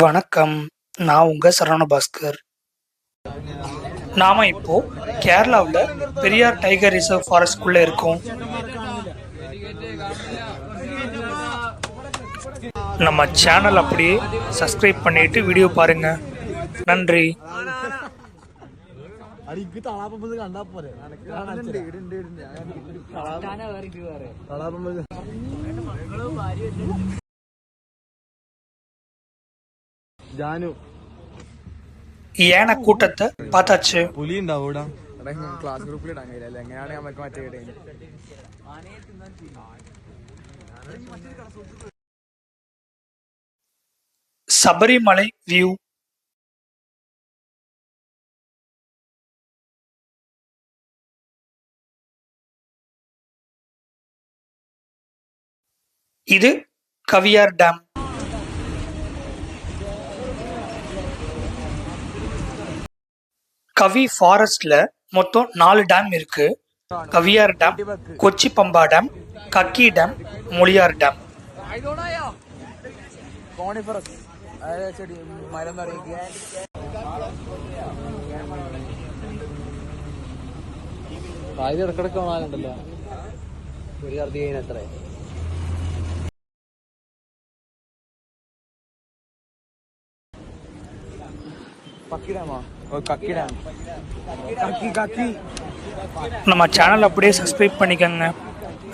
வணக்கம். நான் உங்க சரவண பாஸ்கர். நாம இப்போ கேரளாவுல பெரியார் டைகர் ரிசர்வ் ஃபாரஸ்ட்குள்ள இருக்கோம். நம்ம சேனல் அப்படியே சப்ஸ்கிரைப் பண்ணிட்டு வீடியோ பாருங்க. நன்றி. ജാനു ஏன கூட்டத்தை பார்த்தாச்சு. പുലി ഉണ്ടാവൂടാ ക്ലാസ് ഗ്രൂപ്പിൽ ഇടാൻ കഴിയില്ല. എങ്ങനെയാണ് നമുക്ക് മറ്റേ சபரிமலை வியூ. இது கவியார் டேம். கவி ஃபாரஸ்ட்ல மொத்தம் 4 டேம் இருக்கு. Kaviyar dam, Kochu Pamba dam, Kakki dam, Moozhiyar dam. ഇടക്കിടക്ക് കാണാനുണ്ടല്ലോ ഒരു അധികം എത്ര நம்ம சேனல் அப்படியே சப்ஸ்கிரைப் பண்ணிக்கோங்க.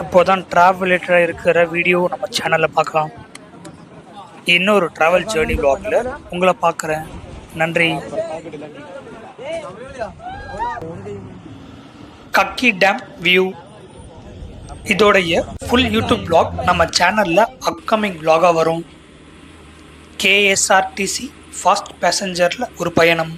அப்போதான் டிராவல் ரிலேட்டடாக இருக்கிற வீடியோ நம்ம சேனலில் பார்க்கலாம். இன்னொரு டிராவல் ஜேர்னி வ்ளாக்ல உங்களை பார்க்குறேன். நன்றி. கக்கி டேம் வியூ. இதோடைய ஃபுல் யூடியூப் வ்ளாக் நம்ம சேனலில் அப்கமிங் வ்ளாகாக வரும். KSRTC ஃபாஸ்ட் பேசஞ்சரில் ஒரு பயணம்.